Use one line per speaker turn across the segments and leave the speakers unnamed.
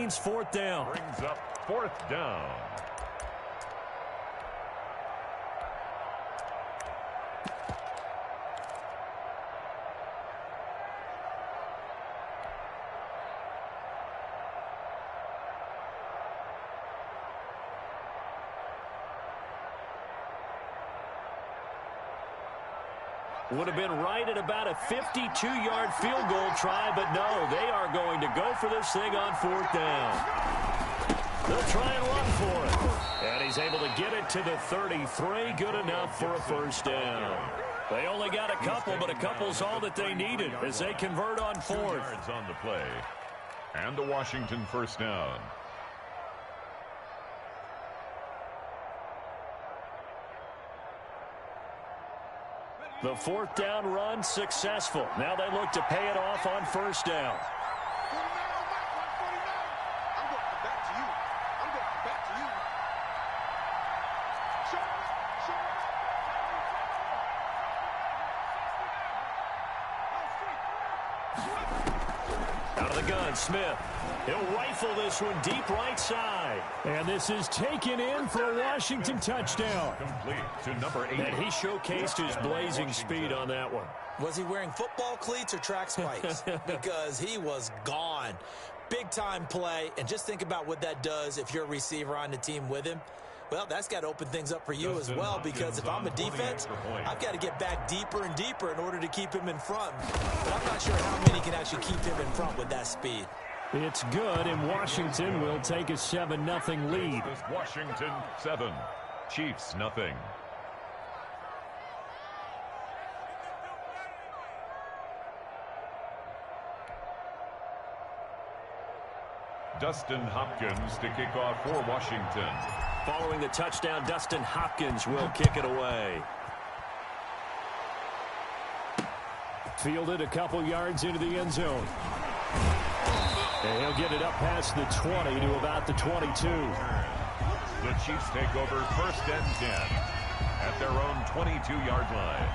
means fourth down.
Brings up fourth down.
Would have been right at about a 52-yard field goal try, but no, they are going to go for this thing on fourth down. They'll try and run for it. And he's able to get it to the 33. Good enough for a first down. They only got a couple, but a couple's all that they needed as they convert on fourth.
2 yards on the play. And the Washington first down.
The fourth down run successful. Now they look to pay it off on first down. Out of the gun, Smith. He'll rifle this one deep right side. And this is taken in for a Washington touchdown.
Complete to number 8.
And he showcased his blazing speed on that one.
Was he wearing football cleats or track spikes? Because he was gone. Big-time play. And just think about what that does if you're a receiver on the team with him. Well, that's got to open things up for you as well, because if I'm a defense, I've got to get back deeper and deeper in order to keep him in front. But I'm not sure how many can actually keep him in front with that speed.
It's good, and Washington will take a 7-0 lead.
Washington 7, Chiefs nothing. Dustin Hopkins to kick off for Washington.
Following the touchdown, Dustin Hopkins will kick it away. Fielded a couple yards into the end zone. And he'll get it up past the 20 to about the 22.
The Chiefs take over first and 10 at their own 22-yard line.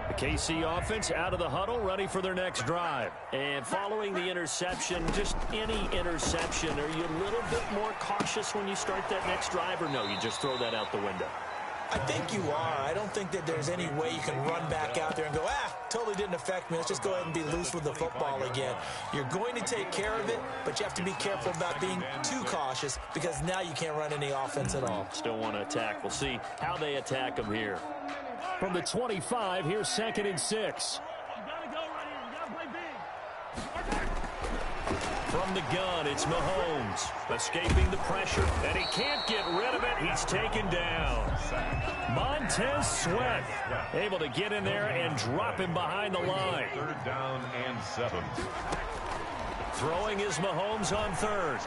The KC offense out of the huddle, ready for their next drive. And following the interception, just any interception, are you a little bit more cautious when you start that next drive, or no, you just throw that out the window?
I think you are. I don't think that there's any way you can run back out there and go, totally didn't affect me. Let's just go ahead and be loose with the football again. You're going to take care of it, but you have to be careful about being too cautious, because now you can't run any offense at all.
Still want to attack. We'll see how they attack them here. From the 25, here's 2nd and 6. From the gun, it's Mahomes. Escaping the pressure, and he can't get rid of it. He's taken down. Montez Sweat able to get in there and drop him behind the line.
3rd down and 7.
Throwing is Mahomes on 3rd.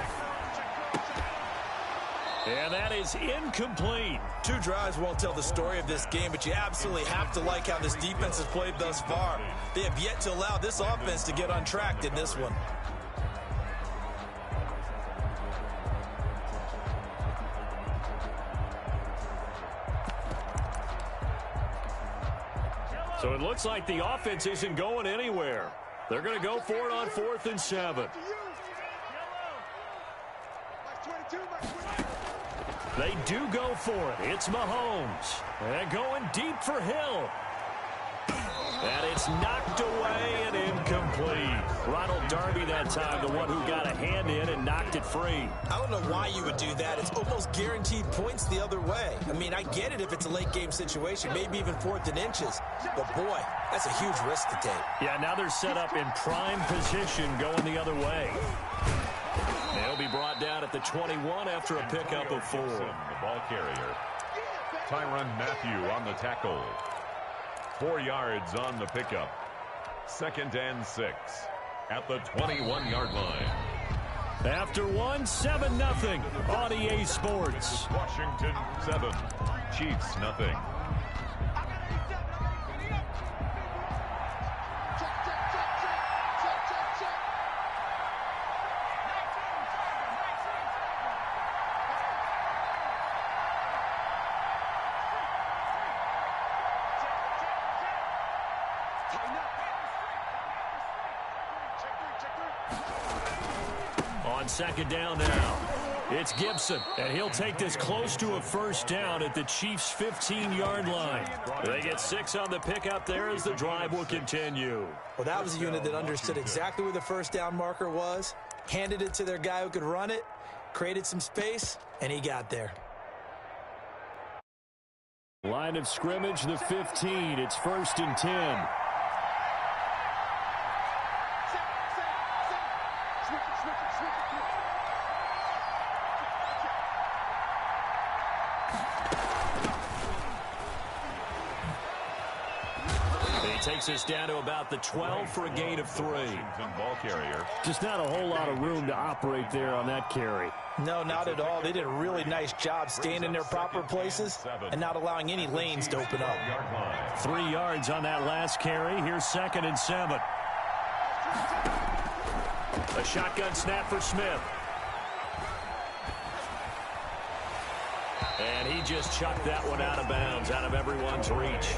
And that is incomplete.
2 drives won't tell the story of this game, but you absolutely have to like how this defense has played thus far. They have yet to allow this offense to get untracked in this one.
So it looks like the offense isn't going anywhere. They're going to go for it on 4th and 7. They do go for it. It's Mahomes. And going deep for Hill. And it's knocked away and incomplete. Ronald Darby that time, the one who got a hand in and knocked it free.
I don't know why you would do that. It's almost guaranteed points the other way. I mean, I get it if it's a late game situation, maybe even 4th and inches. But boy, that's a huge risk to take.
Yeah, now they're set up in prime position going the other way. They'll be brought down at the 21 after a pickup of 4.
The ball carrier. Tyrann Mathieu on the tackle. 4 yards on the pickup. 2nd and 6 at the 21-yard line.
After 1, 7-0 on EA Sports.
Washington 7, Chiefs nothing.
On second down now, it's Gibson, and he'll take this close to a first down at the Chiefs' 15-yard line. They get 6 on the pickup there as the drive will continue.
Well, that was a unit that understood exactly where the first down marker was, handed it to their guy who could run it, created some space, and he got there.
Line of scrimmage, the 15. It's 1st and 10. Takes us down to about the 12 for a gain of 3.
Ball carrier.
Just not a whole lot of room to operate there on that carry.
No, not at all. They did a really nice job staying in their proper places and not allowing any lanes to open up.
3 yards on that last carry. Here's 2nd and 7. A shotgun snap for Smith. And he just chucked that one out of bounds, out of everyone's reach.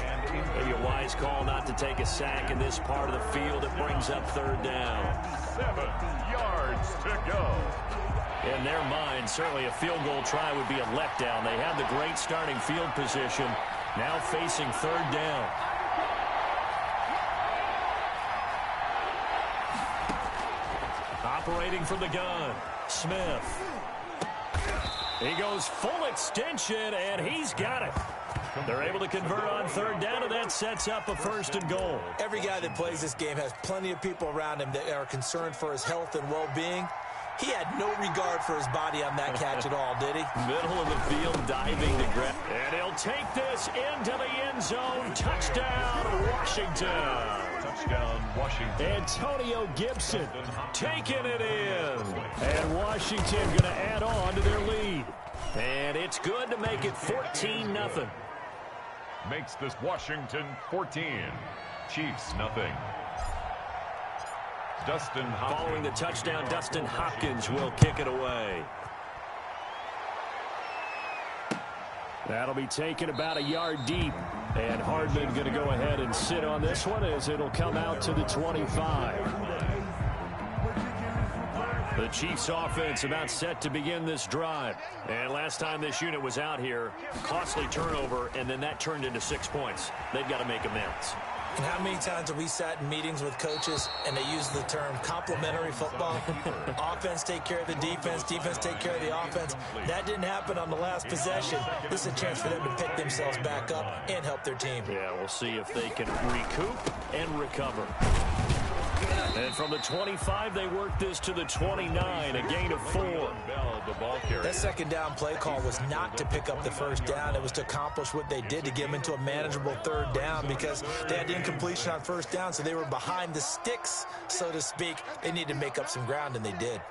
Maybe a wise call not to take a sack in this part of the field. It brings up 3rd down.
7 yards to go.
In their mind, certainly a field goal try would be a letdown. They had the great starting field position, now facing 3rd down. Operating from the gun, Smith. He goes full extension, and he's got it. They're able to convert on 3rd down, and that sets up a 1st and goal.
Every guy that plays this game has plenty of people around him that are concerned for his health and well-being. He had no regard for his body on that catch at all, did he?
Middle of the field, diving to grab. And he'll take this into the end zone. Touchdown, Washington.
Touchdown, Washington.
Antonio Gibson taking it in. And Washington going to add on to their lead. And it's good to make it 14-0.
Makes this Washington 14. Chiefs nothing. Dustin Hopkins.
Following the touchdown, Dustin Hopkins will kick it away. That'll be taken about a yard deep. And Hardman going to go ahead and sit on this one as it'll come out to the 25. The Chiefs offense about set to begin this drive. And last time this unit was out here, costly turnover, and then that turned into 6 points. They've got to make amends.
And how many times have we sat in meetings with coaches and they use the term complementary football? Offense take care of the defense, defense take care of the offense. That didn't happen on the last possession. This is a chance for them to pick themselves back up and help their team.
Yeah, we'll see if they can recoup and recover. And from the 25, they work this to the 29, a gain of 4.
That second down play call was not to pick up the first down. It was to accomplish what they did, to get them into a manageable 3rd down, because they had the incompletion on 1st down, so they were behind the sticks, so to speak. They needed to make up some ground, and they did.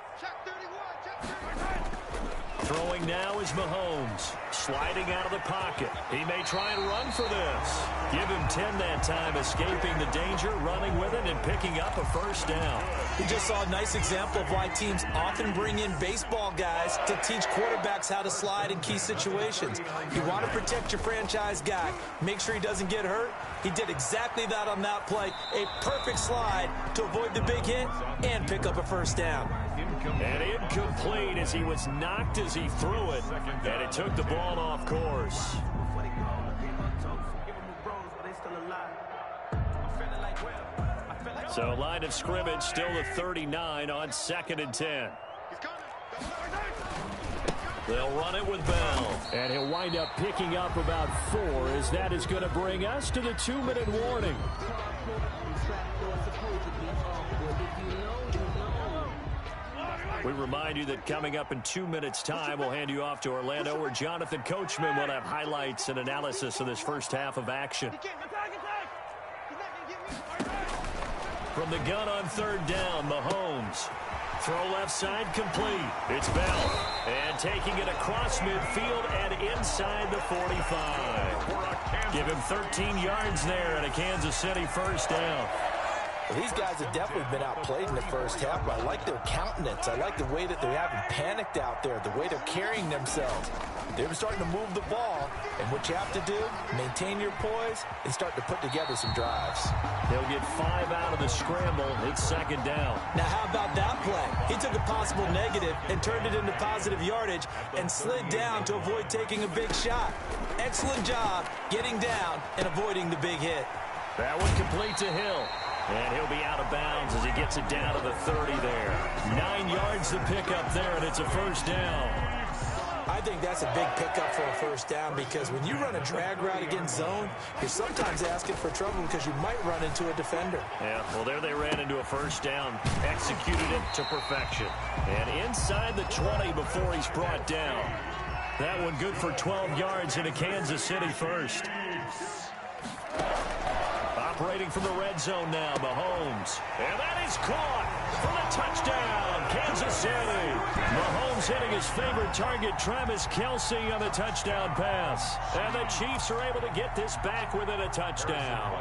Throwing now is Mahomes. Sliding out of the pocket. He may try and run for this. Give him 10 that time, escaping the danger, running with it, and picking up a 1st down.
We just saw a nice example of why teams often bring in baseball guys to teach quarterbacks how to slide in key situations. You want to protect your franchise guy. Make sure he doesn't get hurt. He did exactly that on that play. A perfect slide to avoid the big hit and pick up a 1st down.
And incomplete as he was knocked as he threw it, and it took the ball off course. So line of scrimmage still the 39 on 2nd and 10. They'll run it with Bell. And he'll wind up picking up about 4 as that is going to bring us to the 2-minute warning. We remind you that coming up in 2 minutes' time, we'll hand you off to Orlando, where Jonathan Coachman will have highlights and analysis of this first half of action. From the gun on 3rd down, Mahomes. Throw left side complete. It's Bell. And taking it across midfield and inside the 45. Give him 13 yards there and a Kansas City 1st down.
Well, these guys have definitely been outplayed in the first half, but I like their countenance. I like the way that they haven't panicked out there, the way they're carrying themselves. They're starting to move the ball, and what you have to do, maintain your poise and start to put together some drives.
They'll get 5 out of the scramble. It's second down.
Now, how about that play? He took a possible negative and turned it into positive yardage and slid down to avoid taking a big shot. Excellent job getting down and avoiding the big hit.
That one complete to Hill. And he'll be out of bounds as he gets it down to the 30 there. 9 yards to pick up there, and it's a first down.
I think that's a big pickup for a first down because when you run a drag route against zone, you're sometimes asking for trouble because you might run into a defender.
Yeah, well, there they ran into a first down, executed it to perfection. And inside the 20 before he's brought down. That one good for 12 yards in a Kansas City first. Operating from the red zone now, Mahomes. And that is caught for the touchdown, Kansas City. Mahomes hitting his favorite target, Travis Kelce, on the touchdown pass. And the Chiefs are able to get this back within a touchdown.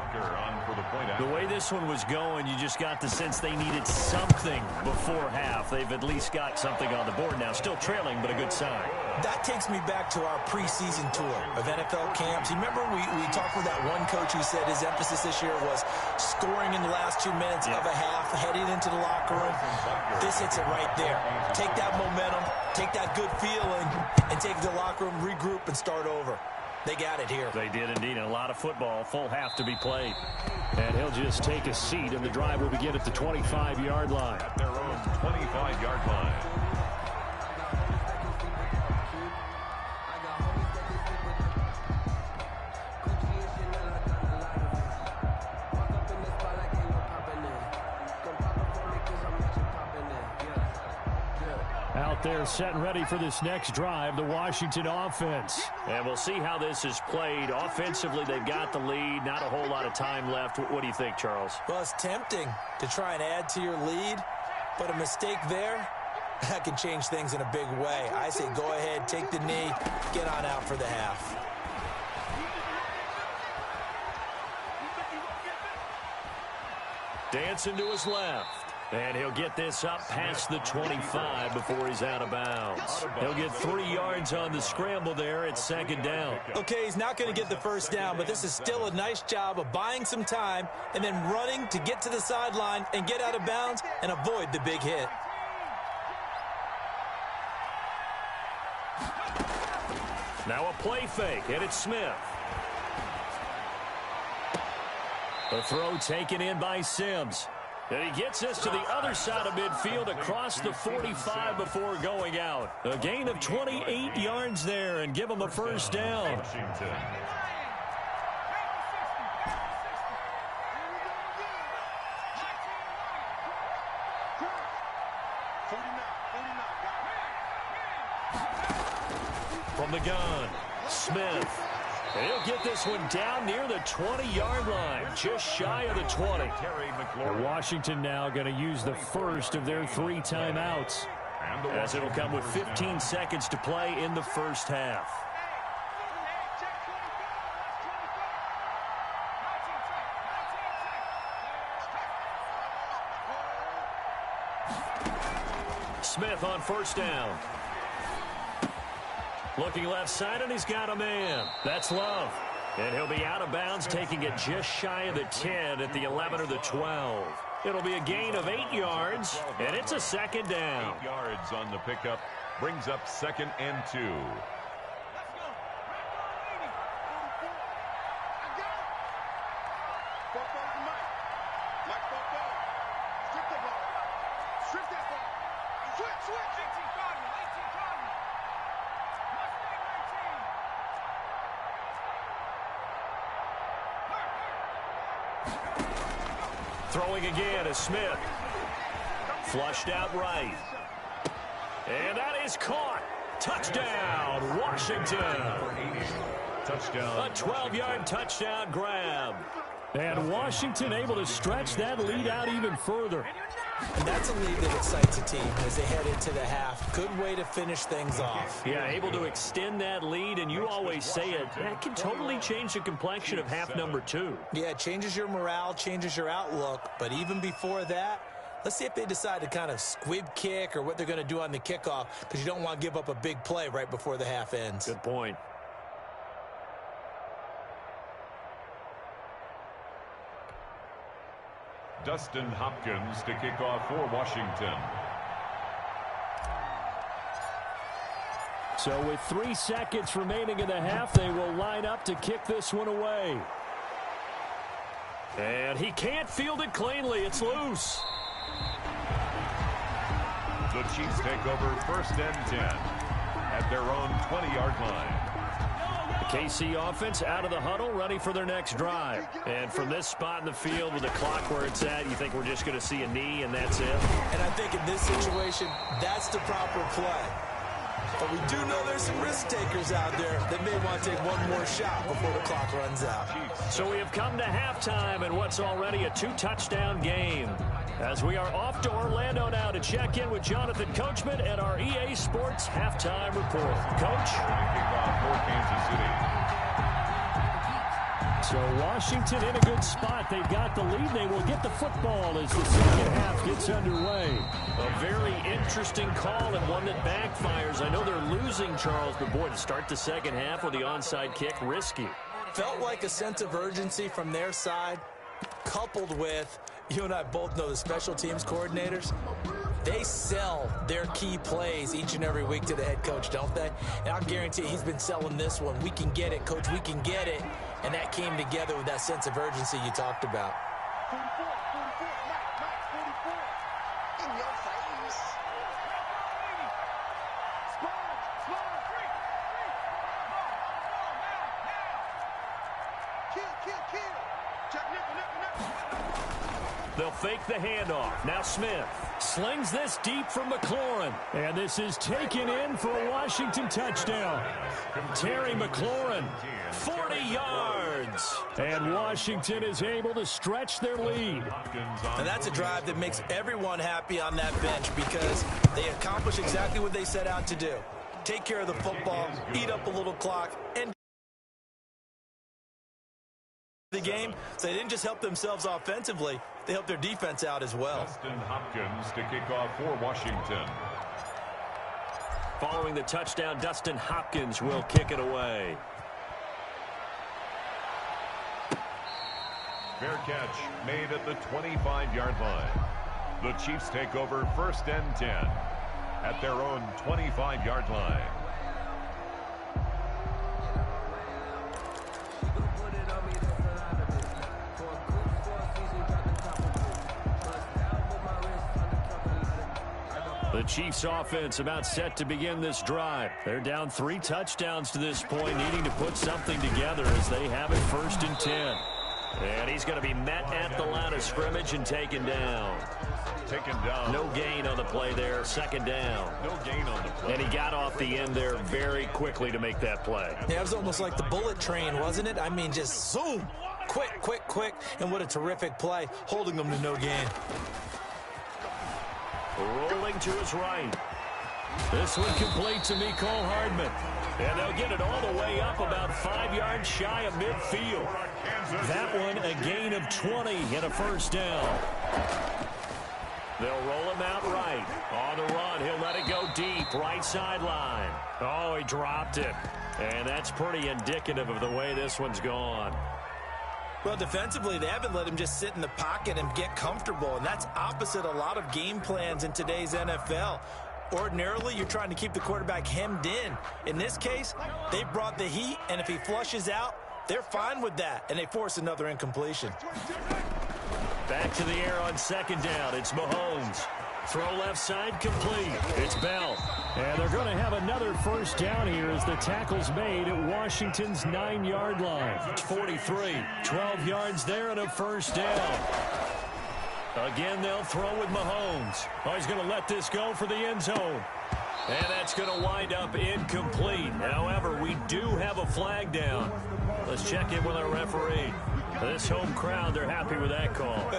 The way this one was going, you just got the sense they needed something before half. They've at least got something on the board now. Still trailing, but a good sign.
That takes me back to our preseason tour of NFL camps. You remember we talked with that one coach who said his emphasis this year was scoring in the last 2 minutes of a half, heading into the locker room. This hits it right there. Take that momentum, take that good feeling, and take it to the locker room, regroup, and start over. They got it here.
They did indeed. And a lot of football, full half to be played. And he'll just take a seat, and the drive will begin at the 25-yard line.
At their own 25-yard line.
Out there set and ready for this next drive, the Washington offense. And we'll see how this is played. Offensively, they've got the lead. Not a whole lot of time left. What do you think, Charles?
Well, it's tempting to try and add to your lead, but a mistake there, that can change things in a big way. I say go ahead, take the knee, get on out for the half.
Dancing to his left. And he'll get this up past the 25 before he's out of bounds. He'll get 3 yards on the scramble there at second down.
Okay, he's not going to get the first down, but this is still a nice job of buying some time and then running to get to the sideline and get out of bounds and avoid the big hit.
Now a play fake, and it's Smith. The throw taken in by Sims. And he gets this to the other side of midfield across the 45 before going out. A gain of 28 yards there and give him a first down.
Washington.
From the gun, Smith. And he'll get this one down near the 20-yard line, just shy of the 20. And Washington now going to use the first of their 3 timeouts, as it'll come with 15 seconds to play in the first half. Smith on first down. Looking left side, and he's got a man. That's Love. And he'll be out of bounds, taking it just shy of the 10 at the 11 or the 12. It'll be a gain of 8 yards, and it's a second down.
8 yards on the pickup brings up 2nd and 2.
Throwing again is Smith. Flushed out right. And that is caught. Touchdown, Washington.
Touchdown.
A 12-yard touchdown grab. And Washington able to stretch that lead out even further.
And that's a lead that excites a team as they head into the half. Good way to finish things off.
Yeah, able to extend that lead, and you always say it, that can totally change the complexion of half number 2.
Yeah, it changes your morale, changes your outlook, but even before that, let's see if they decide to kind of squib kick or what they're going to do on the kickoff, because you don't want to give up a big play right before the half ends.
Good point.
Dustin Hopkins to kick off for Washington.
So with 3 seconds remaining in the half, they will line up to kick this one away. And he can't field it cleanly. It's loose.
The Chiefs take over 1st and 10 at their own 20-yard line.
The KC offense out of the huddle, ready for their next drive. And from this spot in the field with the clock where it's at, you think we're just going to see a knee and that's it?
And I think in this situation, that's the proper play. But we do know there's some risk takers out there that may want to take one more shot before the clock runs out.
So we have come to halftime in what's already a 2-touchdown game. As we are off to Orlando now to check in with Jonathan Coachman and our EA Sports Halftime Report. Coach?
Kickoff for Kansas City.
So Washington in a good spot. They've got the lead. They will get the football as the second half gets underway. A very interesting call and one that backfires. I know they're losing, Charles, but boy, to start the second half with the onside kick, risky.
Felt like a sense of urgency from their side, coupled with, you and I both know the special teams coordinators, they sell their key plays each and every week to the head coach, don't they? And I'll guarantee he's been selling this one. We can get it, coach, we can get it. And that came together with that sense of urgency you talked about.
44, Max 44, in your face. Kill. Check,
They'll fake the handoff. Now Smith slings this deep from McLaurin. And this is taken in for a Washington touchdown. Terry McLaurin, 40 yards. And Washington is able to stretch their lead.
And that's a drive that makes everyone happy on that bench because they accomplish exactly what they set out to do. Take care of the football, eat up a little clock, and the game. So they didn't just help themselves offensively, they helped their defense out as well.
Dustin Hopkins to kick off for Washington.
Following the touchdown, Dustin Hopkins will kick it away.
Fair catch made at the 25-yard line. The Chiefs take over 1st and 10 at their own 25-yard line.
The Chiefs offense about set to begin this drive. They're down 3 touchdowns to this point, needing to put something together as they have it 1st and 10. And he's going to be met at the line of scrimmage and taken down. No gain on the play there. 2nd down.
No gain on the play.
And he got off the end there very quickly to make that play.
Yeah, it was almost like the bullet train, wasn't it? I mean, just zoom. Quick. And what a terrific play, holding them to no gain.
Rolling to his right. This one complete to Mecole Hardman. And they'll get it all the way up about 5 yards shy of midfield. That one a gain of 20 and a 1st down. They'll roll him out right. On the run, he'll let it go deep, right sideline. Oh, he dropped it. And that's pretty indicative of the way this one's gone.
Well, defensively, they haven't let him just sit in the pocket and get comfortable, and that's opposite a lot of game plans in today's NFL. Ordinarily, you're trying to keep the quarterback hemmed in. In this case, they brought the heat, and if he flushes out, they're fine with that, and they force another incompletion.
Back to the air on 2nd down. It's Mahomes. Throw left side complete. It's Bell. And they're going to have another 1st down here as the tackle's made at Washington's 9-yard line. It's 43. 12 yards there and a 1st down. Again, they'll throw with Mahomes. Oh, he's going to let this go for the end zone. And that's going to wind up incomplete. However, we do have a flag down. Let's check in with our referee. This home crowd, they're happy with that call.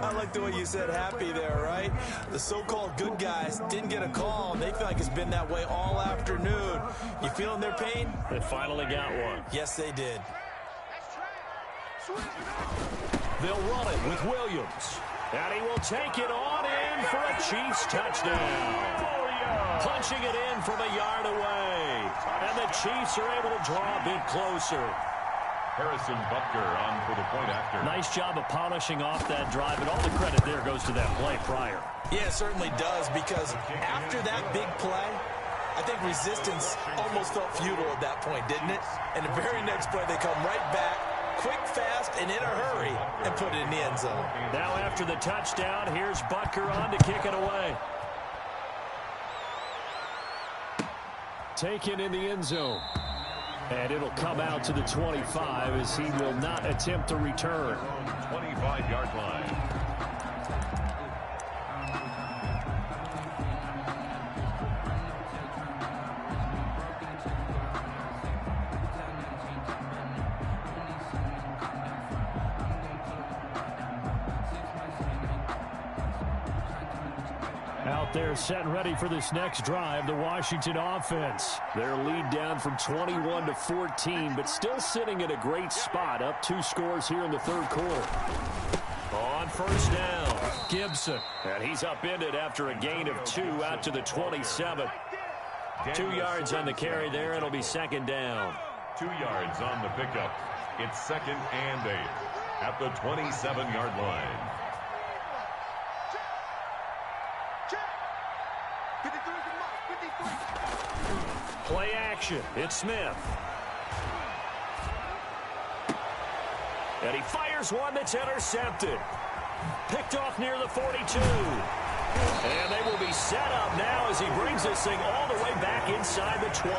I like the way you said happy there, right? The so-called good guys didn't get a call, and they feel like it's been that way all afternoon. You feeling their pain?
They finally got one.
Yes, they did.
They'll run it with Williams. And he will take it on in for a Chiefs touchdown. Punching it in from a yard away. And the Chiefs are able to draw a bit closer.
Harrison Butker on for the point after.
Nice job of polishing off that drive, and all the credit there goes to that play prior.
Yeah, it certainly does, because after that big play, I think resistance almost felt futile at that point, didn't it? And the very next play, they come right back, quick, fast, and in a hurry, and put it in the end zone.
Now after the touchdown, here's Butker on to kick it away. Taken in the end zone. And it'll come out to the 25 as he will not attempt to return.
25-yard line.
Out there set and ready for this next drive, the Washington offense. Their lead down from 21 to 14, but still sitting at a great spot, up 2 scores here in the third quarter. On first down, Gibson. And he's upended after a gain of 2 out to the 27. 2 yards on the carry there. It'll be second down.
2 yards on the pickup. It's 2nd and 8 at the 27-yard line.
Play action. It's Smith. And he fires one that's intercepted. Picked off near the 42. And they will be set up now as he brings this thing all the way back inside the 20.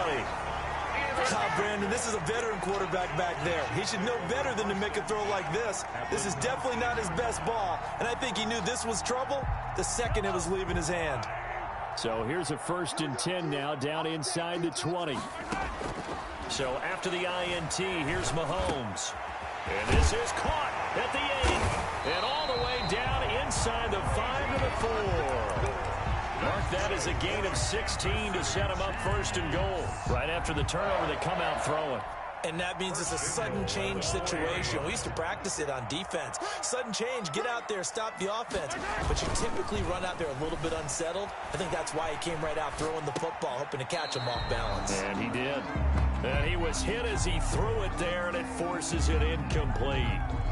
Brandon, this is a veteran quarterback back there. He should know better than to make a throw like this. This is definitely not his best ball, and I think he knew this was trouble the second it was leaving his hand.
So here's a 1st and 10 now, down inside the 20. So after the INT, here's Mahomes. And this is caught at the 8. And all the way down inside the 5 to the 4. Mark that as a gain of 16 to set him up 1st and goal. Right after the turnover, they come out throwing.
And that means it's a sudden change situation. We used to practice it on defense. Sudden change, get out there, stop the offense. But you typically run out there a little bit unsettled. I think that's why he came right out throwing the football, hoping to catch him off balance.
And he did. And he was hit as he threw it there, and it forces it incomplete.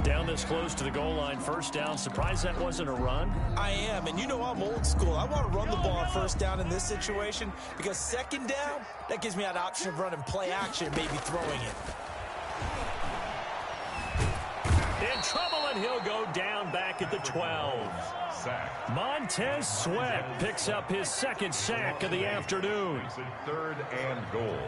Down this close to the goal line, 1st down. Surprised that wasn't a run?
I am, and you know I'm old school. I want to run the ball on 1st down in this situation because 2nd down, that gives me an option of running play action, maybe throwing it.
In trouble, and he'll go down back at the 12.
Sack.
Montez Sweat picks up his 2nd sack of the afternoon.
3rd and goal.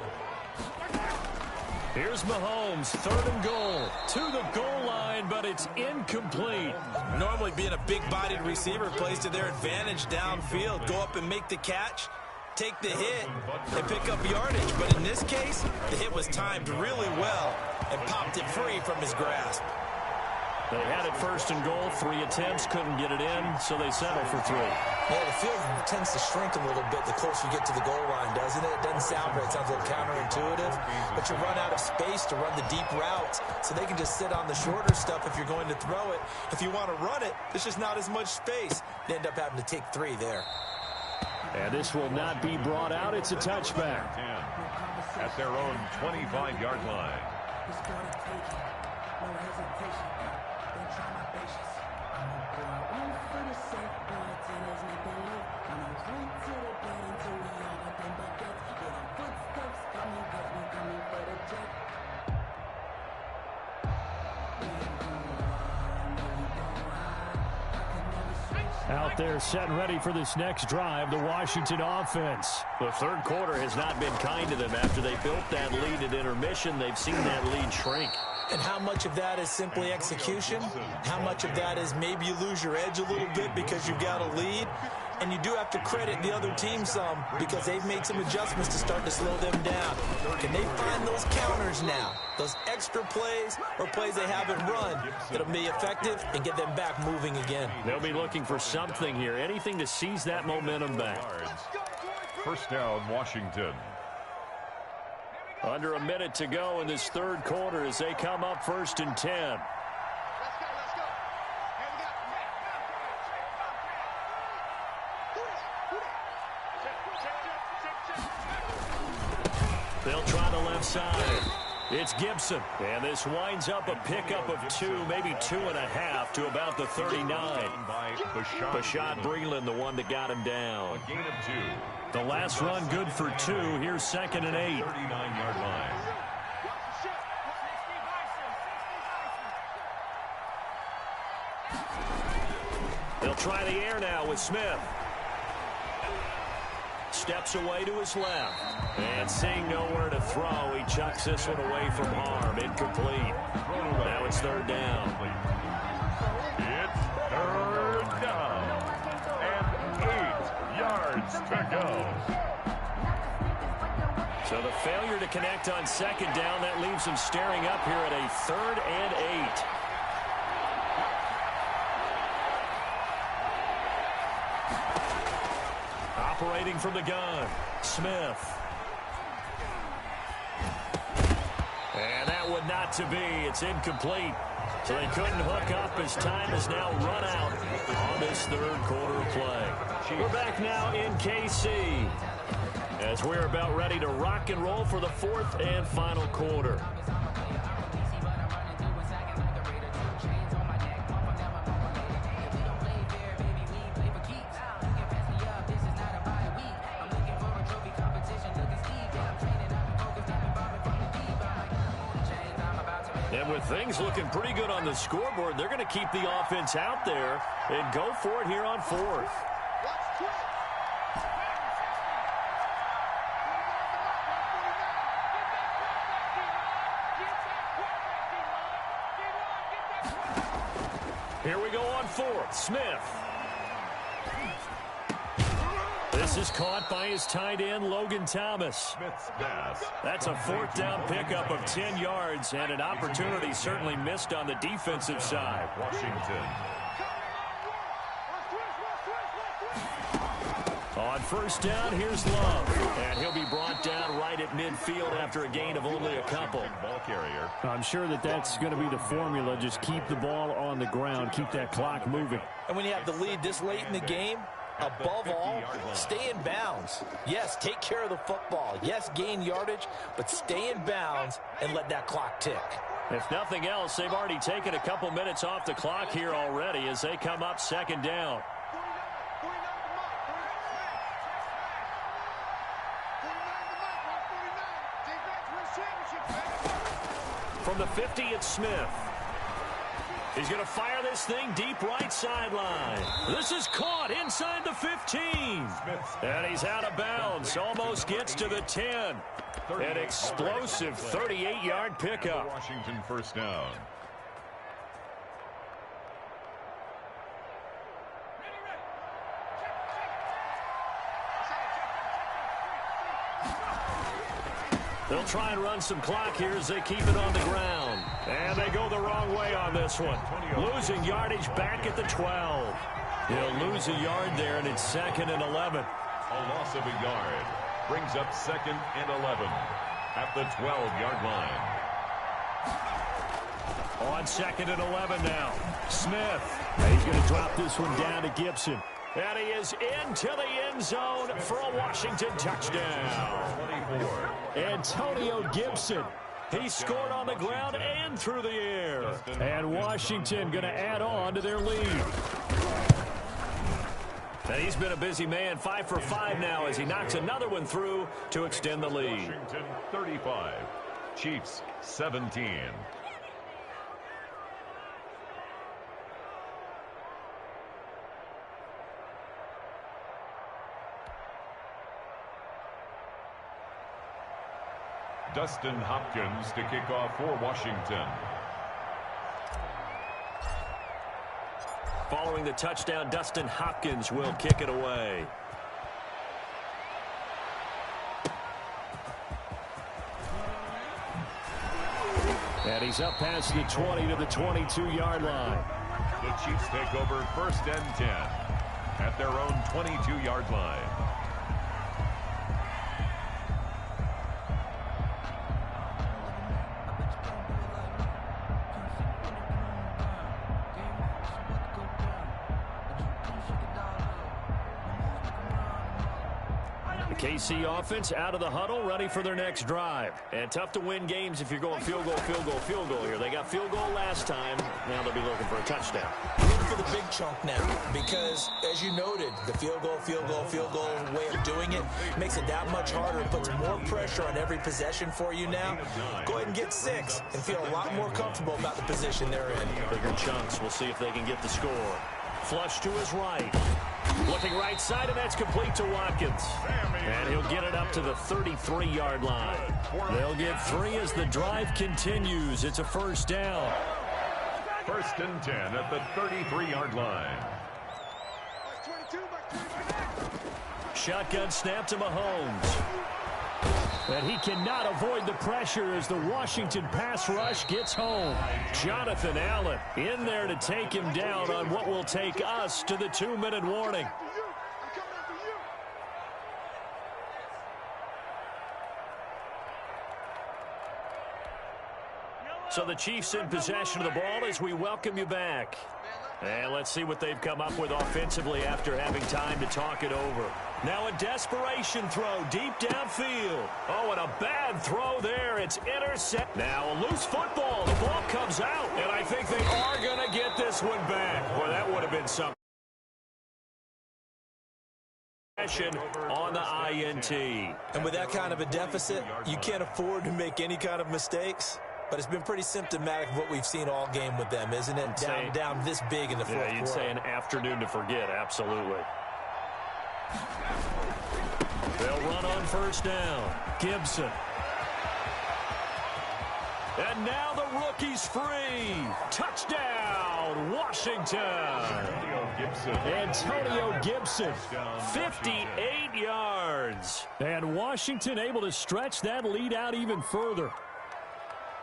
Here's Mahomes, 3rd and goal. To the goal line, but it's incomplete.
Normally being a big-bodied receiver plays to their advantage downfield. Go up and make the catch, take the hit, and pick up yardage. But in this case, the hit was timed really well and popped it free from his grasp.
They had it 1st and goal, 3 attempts, couldn't get it in, so they settle for 3.
Yeah, the field tends to shrink a little bit the closer you get to the goal line, doesn't it? It doesn't sound right. It sounds a little counterintuitive. But you run out of space to run the deep routes, so they can just sit on the shorter stuff if you're going to throw it. If you want to run it, there's just not as much space. They end up having to take 3 there.
And this will not be brought out. It's a touchback.
10 at their own 25-yard line.
Out there set and ready for this next drive, the Washington offense. The third quarter has not been kind to them after they built that lead at intermission. They've seen that lead shrink.
And how much of that is simply execution? How much of that is maybe you lose your edge a little bit because you've got a lead? And you do have to credit the other team some because they've made some adjustments to start to slow them down. Can they find those counters now, those extra plays or plays they haven't run that'll be effective and get them back moving again?
They'll be looking for something here, anything to seize that momentum back.
First down, Washington.
Under a minute to go in this third quarter as they come up 1st and 10.
Let's go. Here we go.
They'll try the left side. It's Gibson. And this winds up a pickup of 2, maybe 2.5 to about the 39. Bashaud Breeland, the one that got him down.
A gain of 2.
The last run good for 2. Here's 2nd and 8.
39-yard line.
They'll try the air now with Smith. Steps away to his left. And seeing nowhere to throw, he chucks this one away from harm. Incomplete. Now it's 3rd down.
It's 3rd down. And 8 yards to go.
So the failure to connect on 2nd down, that leaves him staring up here at a 3rd and 8. Operating from the gun, Smith. And that one not to be. It's incomplete. So they couldn't hook up as time has now run out on this third quarter of play. We're back now in KC as we're about ready to rock and roll for the 4th and final quarter. And with things looking pretty good on the scoreboard, they're going to keep the offense out there and go for it here on 4th. Here we go on 4th. Smith. This is caught by his tight end, Logan Thomas.
Smith's pass.
That's a 4th down pickup of 10 yards and an opportunity certainly missed on the defensive side.
Washington.
On 1st down, here's Love. And he'll be brought down right at midfield after a gain of only a couple.
Ball carrier.
I'm sure that's going to be the formula. Just keep the ball on the ground. Keep that clock moving.
And when you have the lead this late in the game, above all, stay in bounds. Yes, take care of the football. Yes, gain yardage, but stay in bounds and let that clock tick.
If nothing else, they've already taken a couple minutes off the clock here already as they come up 2nd down. From the 50, it's Smith. He's going to fire this thing deep right sideline. This is caught inside the 15. And he's out of bounds. Almost gets to the 10. An explosive 38-yard pickup.
Washington 1st down.
They'll try and run some clock here as they keep it on the ground. And they go the wrong way on this one. Losing yardage back at the 12. He'll lose a yard there, and it's 2nd and 11.
A loss of a yard. Brings up 2nd and 11 at the 12-yard line.
On 2nd and 11 now. Smith. He's going to drop this one down to Gibson. And he is into the end zone for a Washington touchdown.
24.
Antonio Gibson. He scored on the ground and through the air. And Washington going to add on to their lead. And he's been a busy man, 5 for 5 now as he knocks another one through to extend the lead.
Washington 35. Chiefs 17. Dustin Hopkins to kick off for Washington.
Following the touchdown, Dustin Hopkins will kick it away.
And he's up past the 20 to the 22-yard line.
The Chiefs take over 1st and 10 at their own 22-yard line.
KC offense out of the huddle, ready for their next drive. And tough to win games if you're going field goal, field goal, field goal here. They got field goal last time. Now they'll be looking for a touchdown.
Looking for the big chunk now because, as you noted, the field goal way of doing it makes it that much harder. It puts more pressure on every possession for you now. Go ahead and get 6 and feel a lot more comfortable about the position they're in.
Bigger chunks. We'll see if they can get the score. Flush to his right. Looking right side, and that's complete to Watkins. And he'll get it up to the 33-yard line. They'll get 3 as the drive continues. It's a 1st down.
1st and 10 at the 33-yard line.
Shotgun snap to Mahomes. And he cannot avoid the pressure as the Washington pass rush gets home. Jonathan Allen in there to take him down on what will take us to the 2-minute warning. So the Chiefs in possession of the ball as we welcome you back. And let's see what they've come up with offensively after having time to talk it over. Now a desperation throw deep downfield. Oh, and a bad throw there. It's intercept. Now a loose football. The ball comes out, and I think they are going to get this one back. Well, that would have been something. On the INT.
And with that kind of a deficit, you can't afford to make any kind of mistakes. But it's been pretty symptomatic of what we've seen all game with them, isn't it? Down this big in the fourth quarter.
Yeah, you'd say an afternoon to forget, absolutely. They'll run on 1st down. Gibson. And now the rookie's free. Touchdown, Washington. Antonio Gibson, 58 yards. And Washington able to stretch that lead out even further.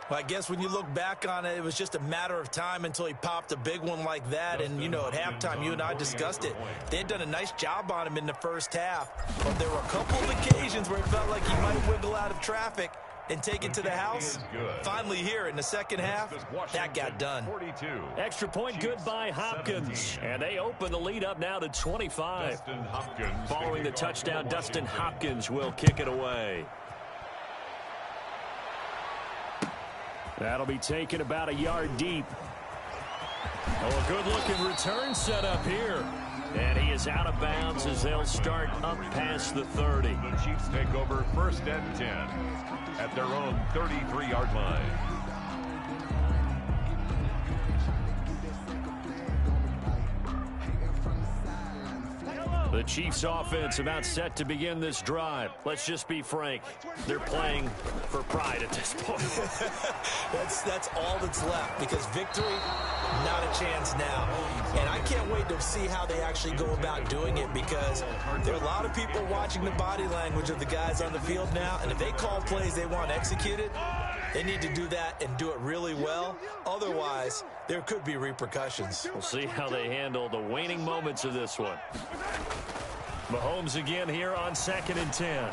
Well, I guess when you look back on it, it was just a matter of time until he popped a big one like that. And, you know, at halftime, you and I discussed it. They had done a nice job on him in the 1st half. But there were a couple of occasions where it felt like he might wiggle out of traffic and take it to the house. Finally here in the 2nd half, that got done.
Extra point good by Hopkins. And they open the lead up now to 25. Following the touchdown, Dustin Hopkins will kick it away. That'll be taken about a yard deep. Oh, a good-looking return set up here. And he is out of bounds as they'll start up past the 30.
The Chiefs take over 1st and 10 at their own 33-yard line.
The Chiefs offense about set to begin this drive. Let's just be frank. They're playing for pride at this point.
That's all that's left because victory, not a chance now. And I can't wait to see how they actually go about doing it because there are a lot of people watching the body language of the guys on the field now. And if they call plays they want executed, they need to do that and do it really well. Otherwise, there could be repercussions.
We'll see how they handle the waning moments of this one. Mahomes again here on 2nd and 10.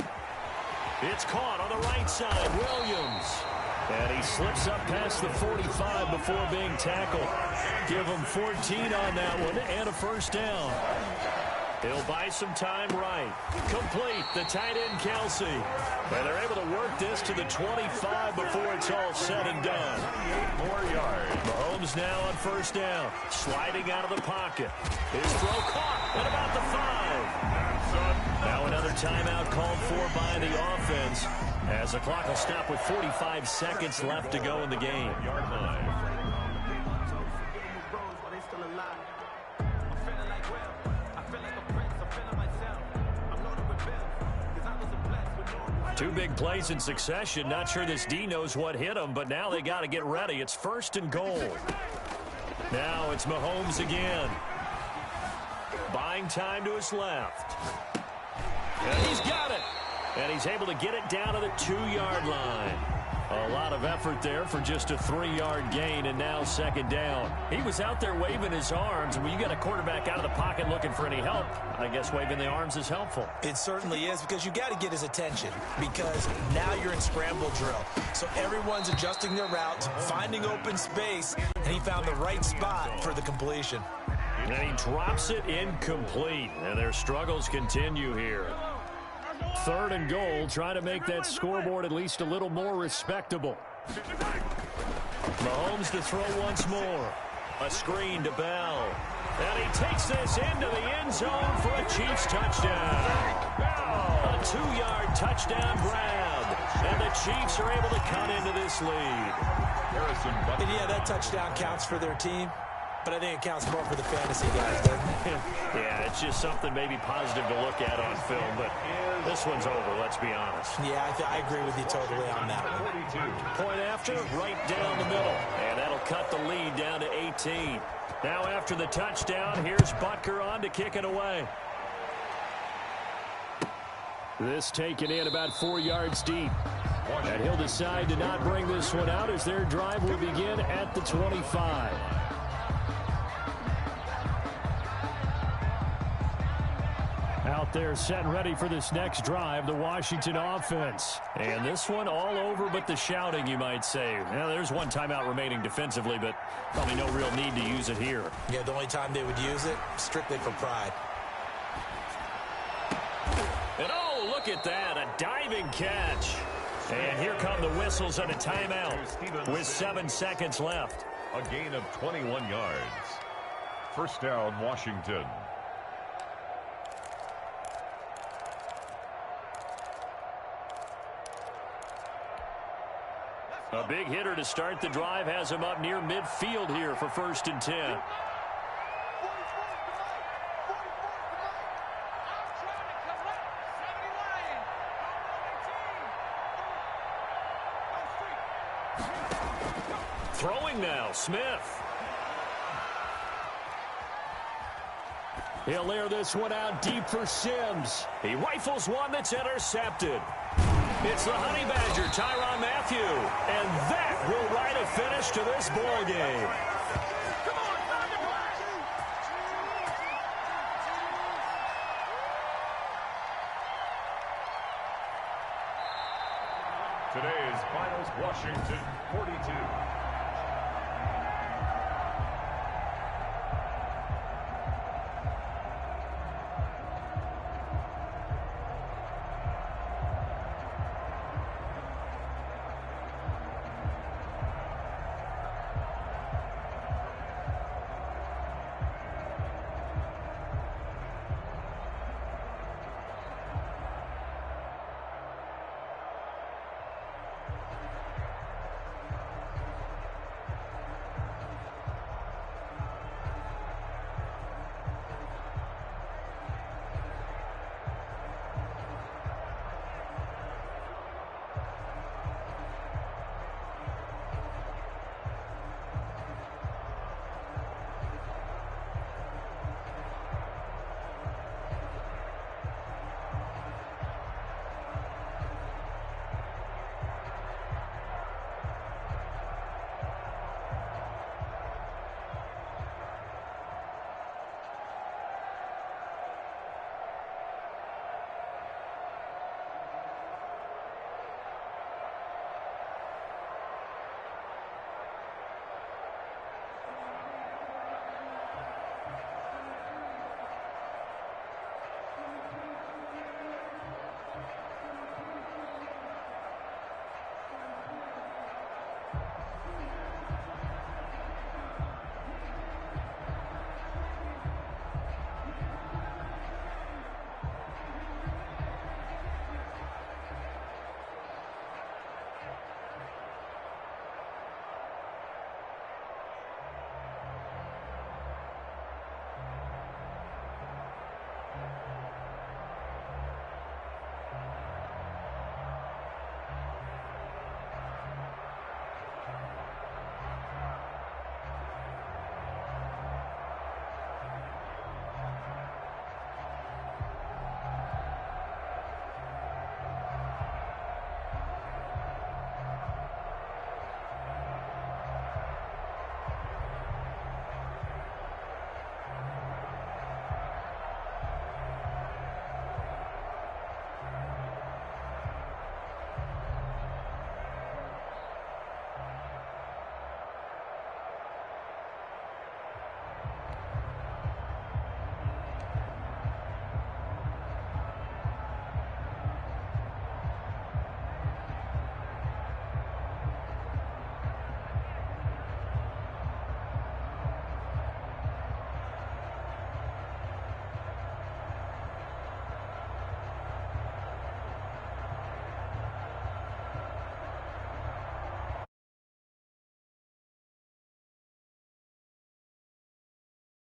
It's caught on the right side. Williams. And he slips up past the 45 before being tackled. Give him 14 on that one and a 1st down. He'll buy some time right. Complete, the tight end Kelsey. And they're able to work this to the 25 before it's all said and done.
4 yards.
Mahomes now on 1st down. Sliding out of the pocket. His throw caught at about the 5. Now another timeout called for by the offense as the clock will stop with 45 seconds left to go in the game.
Yard line.
Two big plays in succession. Not sure this D knows what hit him, but now they got to get ready. It's 1st and goal. Now it's Mahomes again. Buying time to his left. And he's got it. And he's able to get it down to the 2-yard line. A lot of effort there for just a 3-yard gain, and now second down. He was out there waving his arms, and when you got a quarterback out of the pocket looking for any help, I guess waving the arms is helpful.
It certainly is, because you got to get his attention, because now you're in scramble drill. So everyone's adjusting their routes, finding open space, and he found the right spot for the completion.
And he drops it incomplete, and their struggles continue here. 3rd and goal, trying to make that scoreboard at least a little more respectable. Mahomes to throw once more. A screen to Bell. And he takes this into the end zone for a Chiefs touchdown. A 2-yard touchdown grab. And the Chiefs are able to cut into this lead.
And yeah, that touchdown counts for their team. But I think it counts more for the fantasy guys, doesn't it?
Yeah, it's just something maybe positive to look at on film, but this one's over, let's be honest.
Yeah, I agree with you totally on that one.
Point after, right down the middle. And that'll cut the lead down to 18. Now after the touchdown, here's Butker on to kick it away. This taken in about 4 yards deep. And he'll decide to not bring this one out as their drive will begin at the 25. Out there set and ready for this next drive, the Washington offense. And this one all over but the shouting, you might say. Now, there's one timeout remaining defensively, but probably no real need to use it here.
Yeah, the only time they would use it, strictly for pride.
And oh, look at that, a diving catch. And here come the whistles and a timeout with 7 seconds left.
A gain of 21 yards. First down, Washington.
A big hitter to start the drive has him up near midfield here for 1st and 10. Throwing now, Smith. He'll air this one out deep for Sims. He rifles one that's intercepted. It's the Honey Badger, Tyrann Mathieu. And that will write a finish to this ball game.
Today's finals, Washington 42,